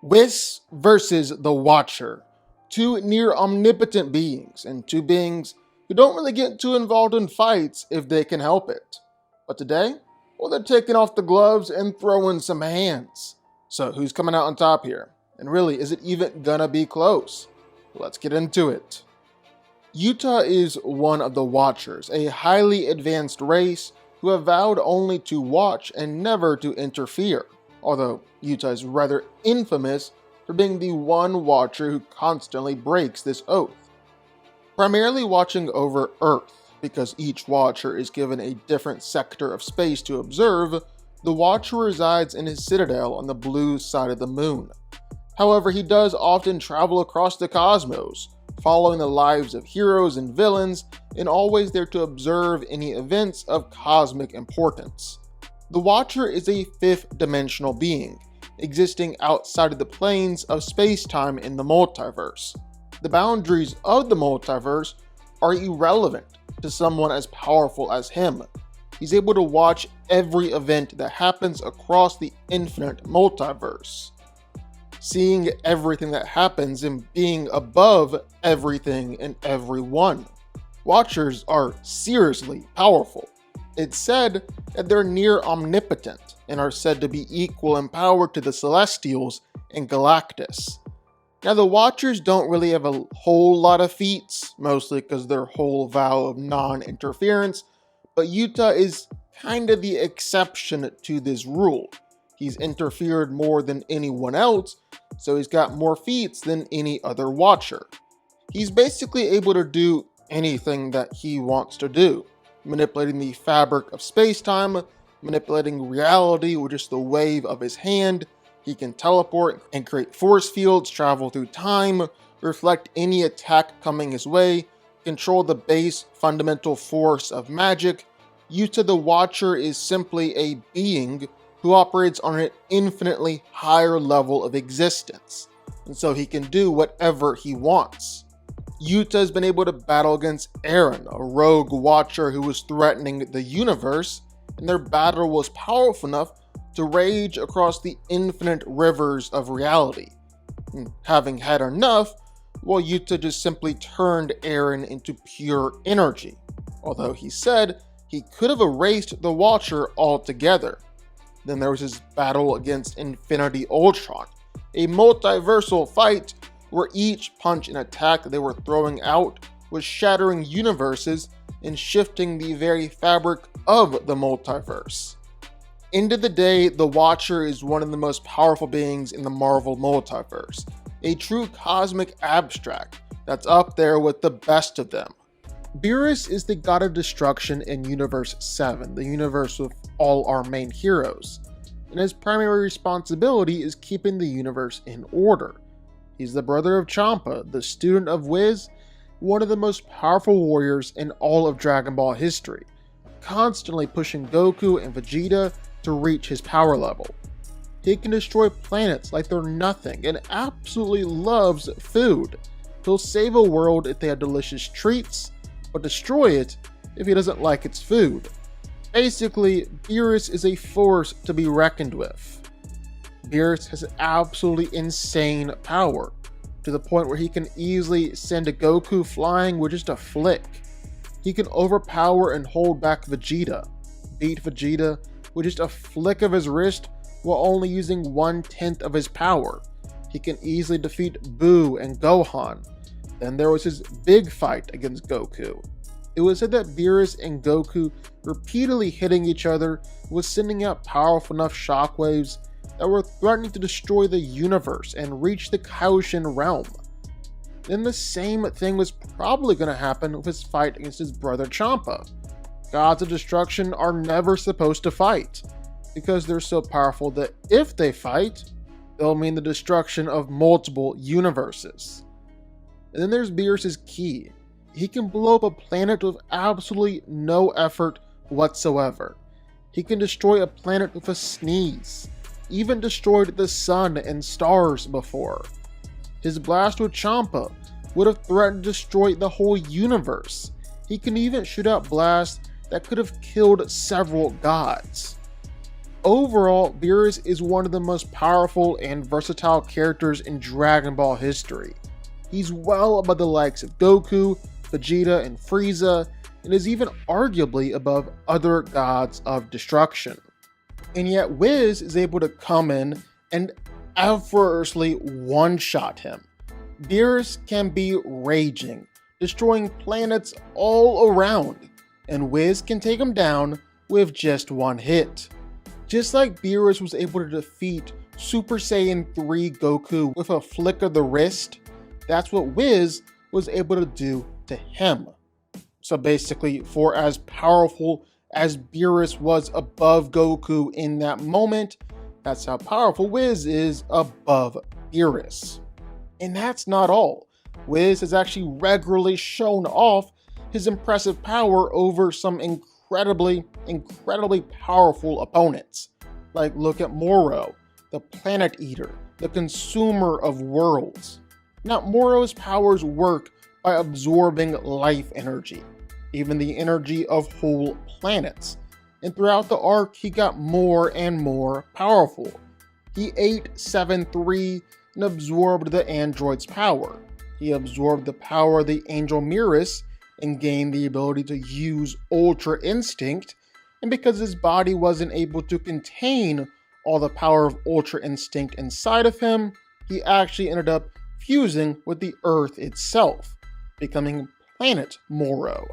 Whis versus the Watcher. Two near omnipotent beings, and two beings who don't really get too involved in fights if they can help it. But today, well, they're taking off the gloves and throwing some hands. So who's coming out on top here? And really, is it even gonna be close? Let's get into it. Utah is one of the Watchers, a highly advanced race who have vowed only to watch and never to interfere. Although Utah is rather infamous for being the one Watcher who constantly breaks this oath. Primarily watching over Earth, because each Watcher is given a different sector of space to observe, the Watcher resides in his citadel on the blue side of the moon. However, he does often travel across the cosmos, following the lives of heroes and villains, and always there to observe any events of cosmic importance. The Watcher is a fifth-dimensional being, existing outside of the planes of space-time in the multiverse. The boundaries of the multiverse are irrelevant to someone as powerful as him. He's able to watch every event that happens across the infinite multiverse, seeing everything that happens and being above everything and everyone. Watchers are seriously powerful. It's said that they're near omnipotent and are said to be equal in power to the Celestials and Galactus. Now, the Watchers don't really have a whole lot of feats, mostly because their whole vow of non-interference, but Utah is kind of the exception to this rule. He's interfered more than anyone else, so he's got more feats than any other Watcher. He's basically able to do anything that he wants to do, manipulating the fabric of space-time, manipulating reality with just the wave of his hand. He can teleport and create force fields, travel through time, reflect any attack coming his way, control the base fundamental force of magic. Utah the Watcher is simply a being who operates on an infinitely higher level of existence, and so he can do whatever he wants. Utah has been able to battle against Aaron, a rogue Watcher who was threatening the universe, and their battle was powerful enough to rage across the infinite rivers of reality. And having had enough, well, Utah just simply turned Aaron into pure energy, although he said he could have erased the Watcher altogether. Then there was his battle against Infinity Ultron, a multiversal fight where each punch and attack they were throwing out was shattering universes and shifting the very fabric of the multiverse. End of the day, the Watcher is one of the most powerful beings in the Marvel multiverse, a true cosmic abstract that's up there with the best of them. Beerus is the god of destruction in Universe 7, the universe with all our main heroes, and his primary responsibility is keeping the universe in order. He's the brother of Champa, the student of Whis, one of the most powerful warriors in all of Dragon Ball history, constantly pushing Goku and Vegeta to reach his power level. He can destroy planets like they're nothing and absolutely loves food. He'll save a world if they have delicious treats, but destroy it if he doesn't like its food. Basically, Beerus is a force to be reckoned with. Beerus has absolutely insane power, to the point where he can easily send a Goku flying with just a flick. He can overpower and hold back Vegeta, beat Vegeta with just a flick of his wrist while only using 1/10 of his power. He can easily defeat Buu and Gohan. Then there was his big fight against Goku. It was said that Beerus and Goku repeatedly hitting each other was sending out powerful enough shockwaves that were threatening to destroy the universe and reach the Kaiotian realm. Then the same thing was probably going to happen with his fight against his brother Champa. Gods of destruction are never supposed to fight, because they're so powerful that if they fight, they'll mean the destruction of multiple universes. And then there's Beerus' key. He can blow up a planet with absolutely no effort whatsoever. He can destroy a planet with a sneeze. Even destroyed the sun and stars before. His blast with Champa would have threatened to destroy the whole universe. He can even shoot out blasts that could have killed several gods. Overall, Beerus is one of the most powerful and versatile characters in Dragon Ball history. He's well above the likes of Goku, Vegeta, and Frieza, and is even arguably above other gods of destruction. And yet Whis is able to come in and effortlessly one-shot him. Beerus can be raging, destroying planets all around, and Whis can take him down with just one hit. Just like Beerus was able to defeat Super Saiyan 3 Goku with a flick of the wrist, that's what Whis was able to do to him. So basically, for as powerful as Beerus was above Goku in that moment, that's how powerful Whis is above Beerus. And that's not all. Whis has actually regularly shown off his impressive power over some incredibly powerful opponents. Like, look at Moro, the Planet Eater, the consumer of worlds. Now, Moro's powers work by absorbing life energy, even the energy of whole planets. And throughout the arc, he got more and more powerful. He ate 7-3 and absorbed the android's power. He absorbed the power of the angel Beerus and gained the ability to use Ultra Instinct, and because his body wasn't able to contain all the power of Ultra Instinct inside of him, he actually ended up fusing with the Earth itself, becoming Planet Moro.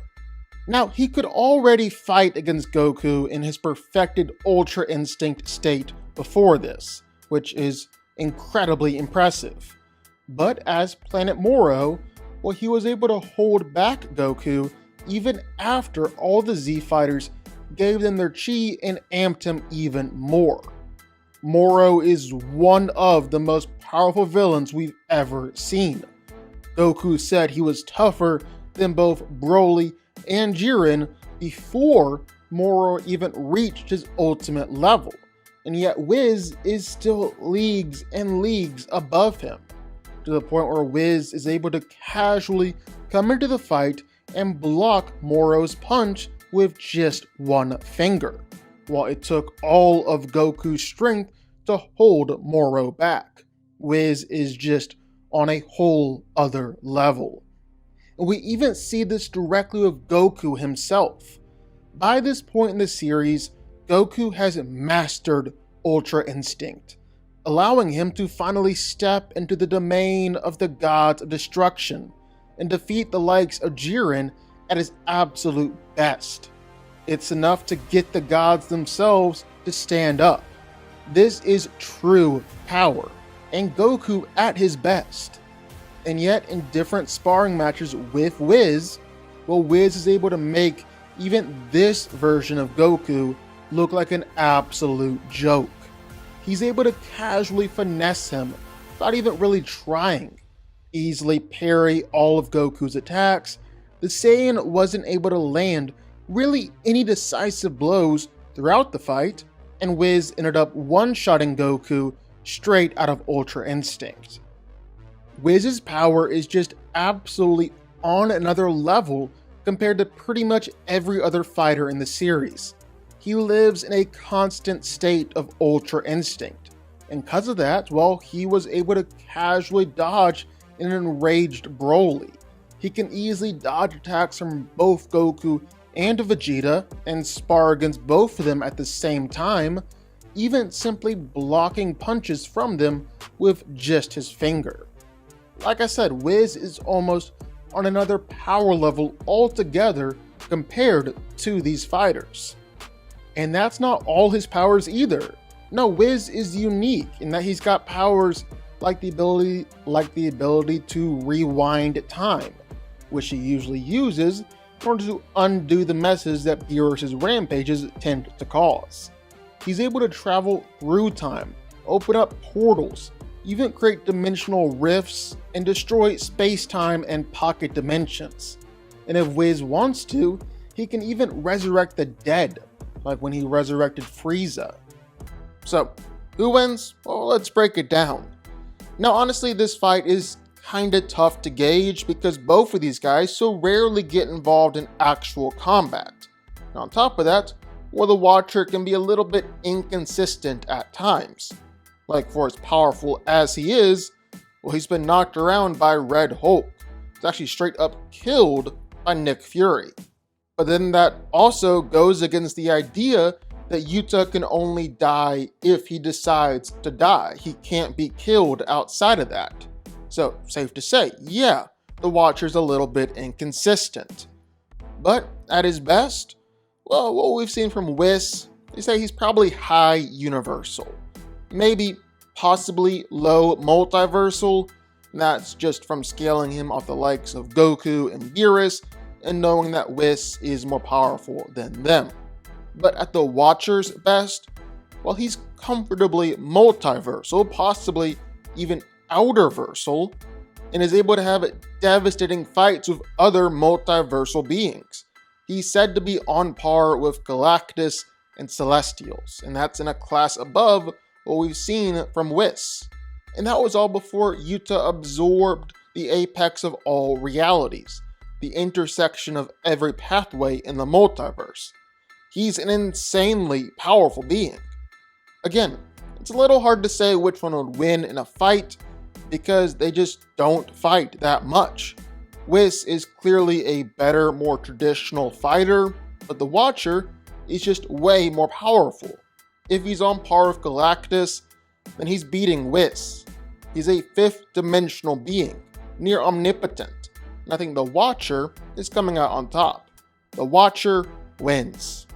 Now, he could already fight against Goku in his perfected Ultra Instinct state before this, which is incredibly impressive. But as Planet Moro, well, he was able to hold back Goku even after all the Z Fighters gave them their chi and amped him even more. Moro is one of the most powerful villains we've ever seen. Goku said he was tougher than both Broly and Jiren before Moro even reached his ultimate level, and yet Whis is still leagues and leagues above him, to the point where Whis is able to casually come into the fight and block Moro's punch with just one finger, while it took all of Goku's strength to hold Moro back. Whis is just on a whole other level. And we even see this directly with Goku himself. By this point in the series, Goku has mastered Ultra Instinct, allowing him to finally step into the domain of the gods of destruction and defeat the likes of Jiren at his absolute best. It's enough to get the gods themselves to stand up. This is true power, and Goku at his best. And yet, in different sparring matches with Whis, well, Whis is able to make even this version of Goku look like an absolute joke. He's able to casually finesse him without even really trying, easily parry all of Goku's attacks. The Saiyan wasn't able to land really any decisive blows throughout the fight, and Whis ended up one-shotting Goku straight out of Ultra Instinct. Whis' power is just absolutely on another level compared to pretty much every other fighter in the series. He lives in a constant state of Ultra Instinct, and because of that, well, he was able to casually dodge an enraged Broly. He can easily dodge attacks from both Goku and Vegeta and spar against both of them at the same time, even simply blocking punches from them with just his finger. Like I said, Whis is almost on another power level altogether compared to these fighters. And that's not all his powers either. No, Whis is unique in that he's got powers like the ability to rewind time, which he usually uses in order to undo the messes that Beerus' rampages tend to cause. He's able to travel through time, open up portals, even create dimensional rifts, and destroy space-time and pocket dimensions. And if Whis wants to, he can even resurrect the dead, like when he resurrected Frieza. So, who wins? Well, let's break it down. Now, honestly, this fight is kinda tough to gauge because both of these guys so rarely get involved in actual combat. And on top of that, well, the Watcher can be a little bit inconsistent at times. Like, for as powerful as he is, well, he's been knocked around by Red Hulk. He's actually straight up killed by Nick Fury. But then that also goes against the idea that Yuta can only die if he decides to die. He can't be killed outside of that. So, safe to say, yeah, the Watcher's a little bit inconsistent. But at his best, well, what we've seen from Whis, they say he's probably high universal. Maybe possibly low multiversal, and that's just from scaling him off the likes of Goku and Beerus, and knowing that Whis is more powerful than them. But at the Watcher's best, well, he's comfortably multiversal, possibly even outerversal, and is able to have devastating fights with other multiversal beings. He's said to be on par with Galactus and Celestials, and that's in a class above what we've seen from Whis. And that was all before Yuta absorbed the apex of all realities, the intersection of every pathway in the multiverse. He's an insanely powerful being. Again, it's a little hard to say which one would win in a fight because they just don't fight that much. Whis is clearly a better, more traditional fighter, but the Watcher is just way more powerful. If he's on par with Galactus, then he's beating Whis. He's a fifth-dimensional being, near omnipotent, and I think the Watcher is coming out on top. The Watcher wins.